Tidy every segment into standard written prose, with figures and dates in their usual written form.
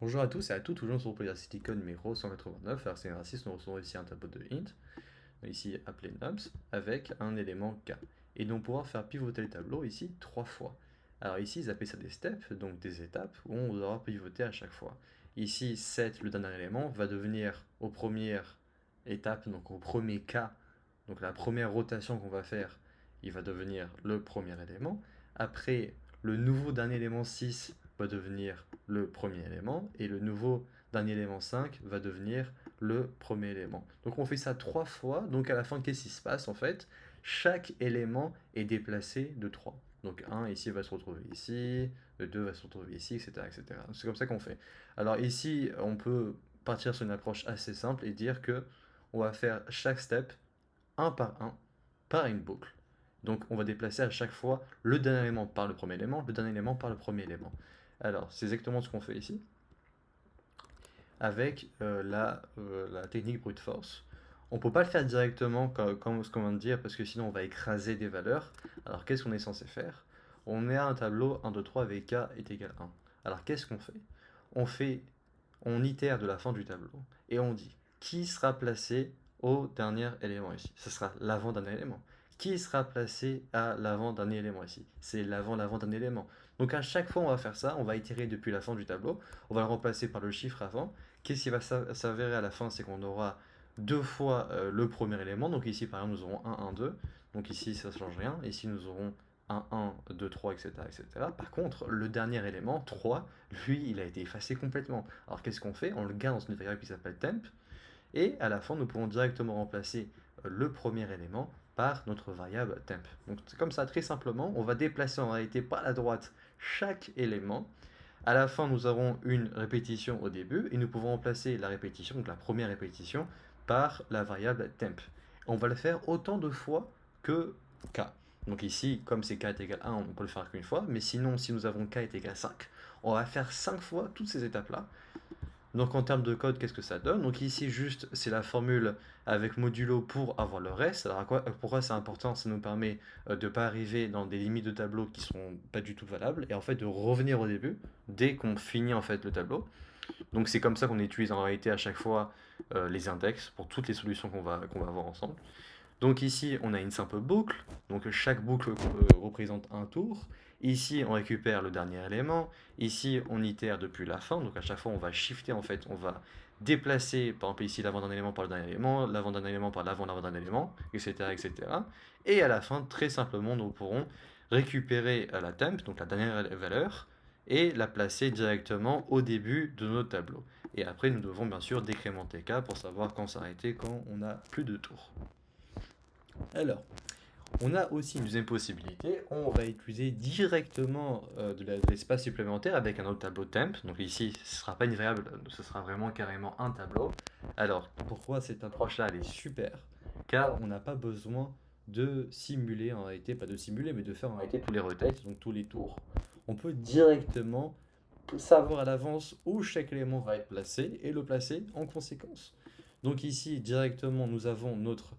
Bonjour à tous et à toutes, aujourd'hui on se retrouve pour l'exercice code numéro 189. Alors c'est un exercice, nous recevons ici un tableau de int, ici appelé nums, avec un élément k. Et donc pouvoir faire pivoter le tableau ici 3 fois. Alors ici ils appellent ça des steps, donc des étapes, où on devra pivoter à chaque fois. Ici 7, le dernier élément, va devenir aux premières étapes, donc au premier k, donc la première rotation qu'on va faire, il va devenir le premier élément. Après, le nouveau dernier élément 6 va devenir le premier élément et le nouveau dernier élément 5 va devenir le premier élément. Donc on fait ça 3 fois, donc à la fin qu'est-ce qui se passe en fait? Chaque élément est déplacé de 3. Donc 1 ici va se retrouver ici, le 2 va se retrouver ici, etc. etc. C'est comme ça qu'on fait. Alors ici on peut partir sur une approche assez simple et dire que on va faire chaque step un par une boucle. Donc on va déplacer à chaque fois le dernier élément par le premier élément, le dernier élément par le premier élément. Alors c'est exactement ce qu'on fait ici avec la technique brute force. On ne peut pas le faire directement comme ce qu'on vient de dire parce que sinon on va écraser des valeurs. Alors qu'est-ce qu'on est censé faire? On met un tableau 1, 2, 3 avec k est égal à 1. Alors qu'est-ce qu'on fait? On fait, on itère de la fin du tableau et on dit qui sera placé au dernier élément ici. Ce sera l'avant-dernier élément. Qui sera placé à l'avant-dernier élément ici? C'est l'avant-dernier élément. Donc à chaque fois on va faire ça, on va itérer depuis la fin du tableau, on va le remplacer par le chiffre avant. Qu'est-ce qui va s'avérer à la fin? C'est qu'on aura deux fois le premier élément. Donc ici par exemple nous aurons 1, 1, 2. Donc ici ça ne change rien. Ici nous aurons 1, 1, 2, 3, etc., etc. Par contre, le dernier élément, 3, lui, il a été effacé complètement. Alors qu'est-ce qu'on fait? On le garde dans une variable qui s'appelle temp. Et à la fin, nous pouvons directement remplacer le premier élément par notre variable temp. Donc c'est comme ça, très simplement, on va déplacer en réalité par la droite chaque élément. À la fin, nous avons une répétition au début et nous pouvons remplacer la répétition, donc la première répétition, par la variable temp. On va le faire autant de fois que k. Donc ici, comme c'est k est égal à 1, on peut le faire qu'une fois, mais sinon, si nous avons k est égal à 5, on va faire 5 fois toutes ces étapes-là. Donc en termes de code, qu'est-ce que ça donne? Donc ici juste c'est la formule avec modulo pour avoir le reste. Alors pourquoi c'est important? Ça nous permet de ne pas arriver dans des limites de tableau qui sont pas du tout valables et en fait de revenir au début dès qu'on finit en fait le tableau. Donc c'est comme ça qu'on utilise en réalité à chaque fois les index pour toutes les solutions qu'on va voir ensemble. Donc ici, on a une simple boucle. Donc chaque boucle représente un tour. Ici, on récupère le dernier élément. Ici, on itère depuis la fin. Donc à chaque fois, on va shifter en fait. On va déplacer, par exemple ici, l'avant d'un élément par le dernier élément, l'avant d'un élément par l'avant d'un élément, etc., etc. Et à la fin, très simplement, nous pourrons récupérer la temp, donc la dernière valeur, et la placer directement au début de notre tableau. Et après, nous devons bien sûr décrémenter k pour savoir quand s'arrêter quand on n'a plus de tours. Alors, on a aussi une deuxième possibilité, on va utiliser directement de l'espace supplémentaire avec un autre tableau temp. Donc ici, ce ne sera pas une variable, ce sera vraiment carrément un tableau. Alors, pourquoi cette approche-là, elle est super? Car on n'a pas besoin de simuler en réalité, pas de simuler, mais de faire en réalité tous les rotates, donc tous les tours. On peut directement savoir à l'avance où chaque élément va être placé et le placer en conséquence. Donc ici, directement, nous avons notre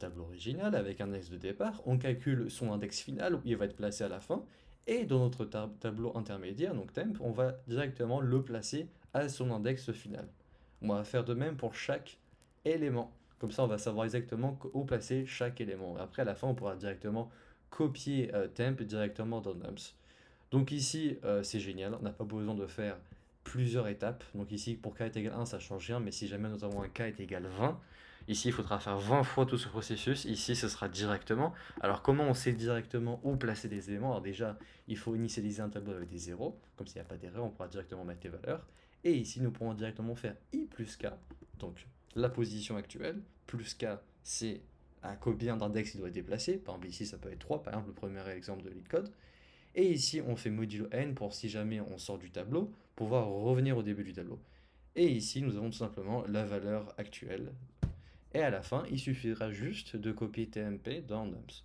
tableau original avec un index de départ. On calcule son index final où il va être placé à la fin. Et dans notre tableau intermédiaire, donc temp, on va directement le placer à son index final. On va faire de même pour chaque élément. Comme ça, on va savoir exactement où placer chaque élément. Après, à la fin, on pourra directement copier temp directement dans nums. Donc ici, c'est génial, on n'a pas besoin de faire plusieurs étapes. Donc ici, pour k est égal à 1, ça ne change rien, mais si jamais nous avons un k est égal à 20, ici, il faudra faire 20 fois tout ce processus. Ici, ce sera directement. Alors, comment on sait directement où placer des éléments? Alors déjà, il faut initialiser un tableau avec des zéros. Comme s'il n'y a pas d'erreur, on pourra directement mettre les valeurs. Et ici, nous pourrons directement faire i plus k, donc la position actuelle, plus k, c'est à combien d'index il doit être déplacé. Par exemple, ici, ça peut être 3, par exemple, le premier exemple de LeetCode. Et ici, on fait modulo n pour si jamais on sort du tableau, pouvoir revenir au début du tableau. Et ici, nous avons tout simplement la valeur actuelle. Et à la fin, il suffira juste de copier tmp dans nums.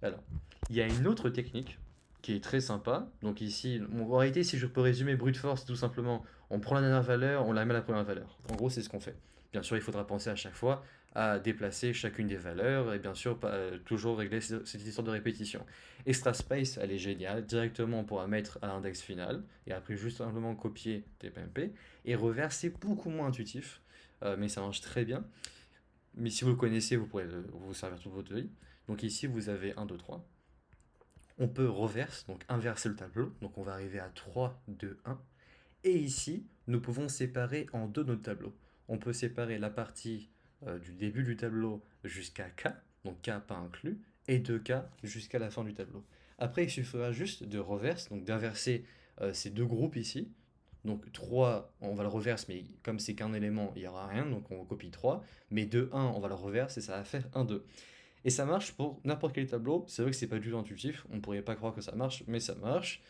Alors, il y a une autre technique qui est très sympa. Donc ici, en réalité, si je peux résumer brute force, tout simplement, on prend la dernière valeur, on la met à la première valeur. En gros, c'est ce qu'on fait. Bien sûr, il faudra penser à chaque fois à déplacer chacune des valeurs et bien sûr toujours régler cette histoire de répétition. Extra space, elle est géniale. Directement, on pourra mettre à l'index final et après juste simplement copier TPMP. Et reverse, c'est beaucoup moins intuitif, mais ça marche très bien. Mais si vous le connaissez, vous pourrez vous servir toute votre vie. Donc ici, vous avez 1, 2, 3. On peut reverse, donc inverser le tableau. Donc on va arriver à 3, 2, 1. Et ici, nous pouvons séparer en deux notre tableau. On peut séparer la partie du début du tableau jusqu'à K, donc K pas inclus, et de K jusqu'à la fin du tableau. Après, il suffira juste de reverse, donc d'inverser ces deux groupes ici. Donc 3, on va le reverse, mais comme c'est qu'un élément, il n'y aura rien, donc on copie 3. Mais de 1, on va le reverse et ça va faire 1, 2. Et ça marche pour n'importe quel tableau. C'est vrai que c'est pas du tout intuitif, on pourrait pas croire que ça marche, mais ça marche.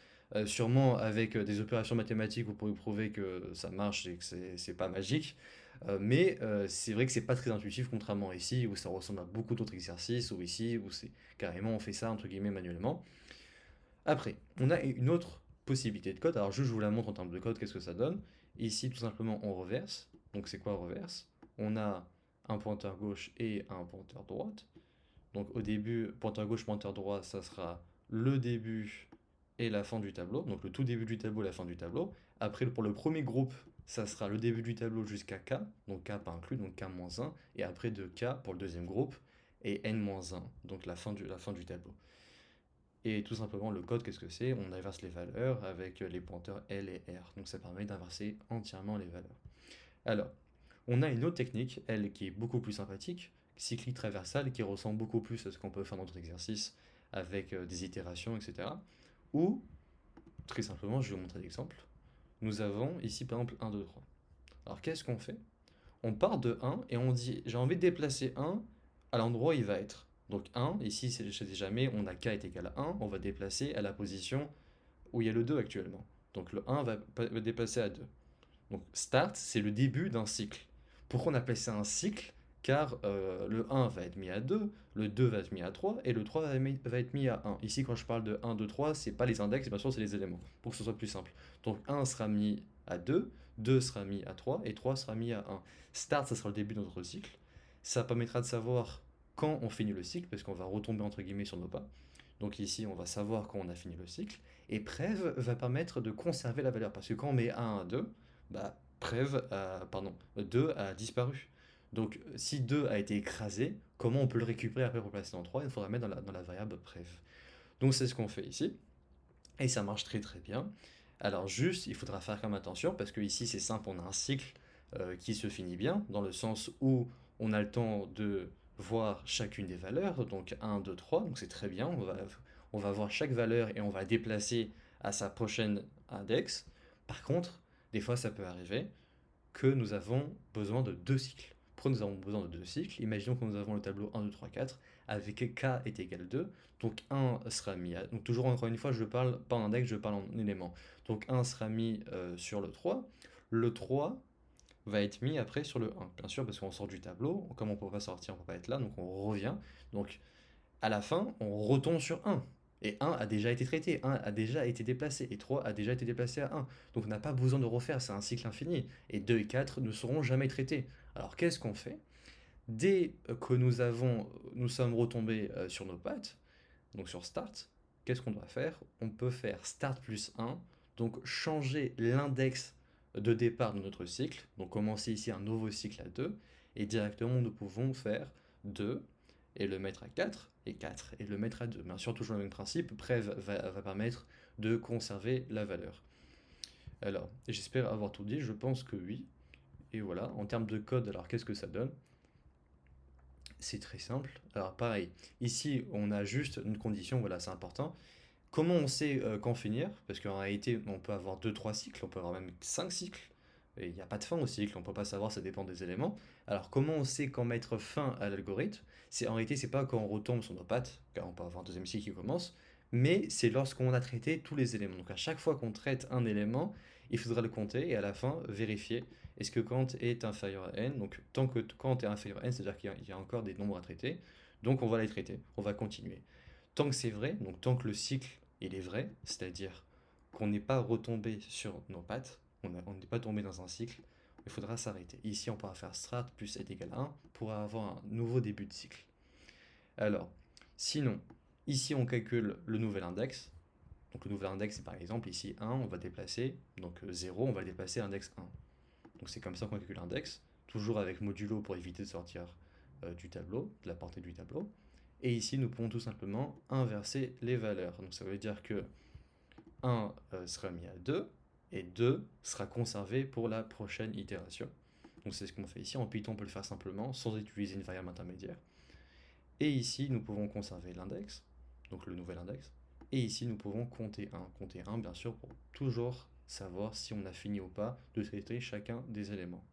Sûrement avec des opérations mathématiques, vous pourrez prouver que ça marche et que c'est pas magique. Mais c'est vrai que c'est pas très intuitif, contrairement ici où ça ressemble à beaucoup d'autres exercices, ou ici où c'est carrément on fait ça entre guillemets manuellement. Après, on a une autre possibilité de code. Alors juste je vous la montre en termes de code, qu'est-ce que ça donne. Ici tout simplement on reverse. Donc c'est quoi reverse? On a un pointeur gauche et un pointeur droite. Donc au début, pointeur gauche, pointeur droit, ça sera le début et la fin du tableau. Donc le tout début du tableau et la fin du tableau. Après, pour le premier groupe, ça sera le début du tableau jusqu'à K. Donc K pas inclus, donc K-1. Et après de K pour le deuxième groupe. Et N-1, donc la fin du tableau. Et tout simplement, le code, qu'est-ce que c'est? On inverse les valeurs avec les pointeurs L et R. Donc ça permet d'inverser entièrement les valeurs. Alors, on a une autre technique, elle, qui est beaucoup plus sympathique, cyclique traversale, qui ressemble beaucoup plus à ce qu'on peut faire dans d'autres exercices avec des itérations, etc. Ou, très simplement, je vais vous montrer l'exemple. Nous avons ici, par exemple, 1, 2, 3. Alors, qu'est-ce qu'on fait? On part de 1 et on dit, j'ai envie de déplacer 1 à l'endroit où il va être. Donc 1, ici, je ne sais jamais, on a k est égal à 1, on va déplacer à la position où il y a le 2 actuellement. Donc le 1 va déplacer à 2. Donc start, c'est le début d'un cycle. Pourquoi on appelle ça un cycle? Car le 1 va être mis à 2, le 2 va être mis à 3, et le 3 va être mis à 1. Ici, quand je parle de 1, 2, 3, c'est pas les index, bien sûr, c'est les éléments, pour que ce soit plus simple. Donc 1 sera mis à 2, 2 sera mis à 3, et 3 sera mis à 1. Start, ça sera le début de notre cycle. Ça permettra de savoir quand on finit le cycle, parce qu'on va retomber entre guillemets sur nos pas. Donc ici, on va savoir quand on a fini le cycle. Et prev va permettre de conserver la valeur, parce que quand on met 1 à 2, bah, Prev, 2 a disparu. Donc si 2 a été écrasé, comment on peut le récupérer après pour le placer dans 3? Il faudra mettre dans la variable prev. Donc c'est ce qu'on fait ici. Et ça marche très très bien. Alors juste, il faudra faire comme attention, parce que ici c'est simple, on a un cycle qui se finit bien, dans le sens où on a le temps de voir chacune des valeurs, donc 1, 2, 3, donc c'est très bien, on va voir chaque valeur et on va déplacer à sa prochaine index. Par contre, des fois ça peut arriver que nous avons besoin de deux cycles. Pourquoi nous avons besoin de deux cycles? Imaginons que nous avons le tableau 1, 2, 3, 4, avec k est égal à 2, donc 1 sera mis à... Donc toujours encore une fois, je parle pas en index, je parle en élément. Donc 1 sera mis sur le 3 va être mis après sur le 1, bien sûr, parce qu'on sort du tableau, comme on ne peut pas sortir, on ne peut pas être là, donc on revient. Donc à la fin, on retombe sur 1. Et 1 a déjà été traité, 1 a déjà été déplacé, et 3 a déjà été déplacé à 1. Donc on n'a pas besoin de refaire, c'est un cycle infini. Et 2 et 4 ne seront jamais traités. Alors qu'est-ce qu'on fait? Dès que nous sommes retombés sur nos pattes, donc sur start, qu'est-ce qu'on doit faire? On peut faire start plus 1, donc changer l'index de départ de notre cycle, donc commencer ici un nouveau cycle à 2, et directement nous pouvons faire 2 et le mettre à 4, et 4 et le mettre à 2. Bien sûr, toujours le même principe, prev va permettre de conserver la valeur. Alors, j'espère avoir tout dit, je pense que oui. Et voilà, en termes de code, alors qu'est-ce que ça donne? C'est très simple. Alors pareil, ici on a juste une condition, voilà, c'est important. Comment on sait quand finir? Parce qu'en réalité, on peut avoir deux trois cycles, on peut avoir même 5 cycles. Et il n'y a pas de fin au cycle, on ne peut pas savoir, ça dépend des éléments. Alors comment on sait quand mettre fin à l'algorithme? En réalité, c'est pas quand on retombe sur nos pattes, car on peut avoir un deuxième cycle qui commence, mais c'est lorsqu'on a traité tous les éléments. Donc à chaque fois qu'on traite un élément, il faudra le compter et à la fin vérifier est-ce que Kant est inférieur à n. Donc tant que Kant est inférieur à n, c'est-à-dire qu'il y a encore des nombres à traiter, donc on va les traiter, on va continuer. Tant que c'est vrai, donc tant que le cycle il est vrai, c'est-à-dire qu'on n'est pas retombé sur nos pattes, on n'est pas tombé dans un cycle, il faudra s'arrêter. Ici, on pourra faire strat plus est égal à 1 pour avoir un nouveau début de cycle. Alors, sinon, ici, on calcule le nouvel index. Donc, le nouvel index, c'est par exemple ici 1, on va déplacer. Donc, 0, on va le déplacer à index 1. Donc, c'est comme ça qu'on calcule l'index, toujours avec modulo pour éviter de sortir du tableau, de la portée du tableau. Et ici, nous pouvons tout simplement inverser les valeurs. Donc, ça veut dire que 1 sera mis à 2 et 2 sera conservé pour la prochaine itération. Donc c'est ce qu'on fait ici. En Python, on peut le faire simplement sans utiliser une variable intermédiaire. Et ici, nous pouvons conserver l'index, donc le nouvel index. Et ici, nous pouvons compter 1. Compter 1, bien sûr, pour toujours savoir si on a fini ou pas de traiter chacun des éléments.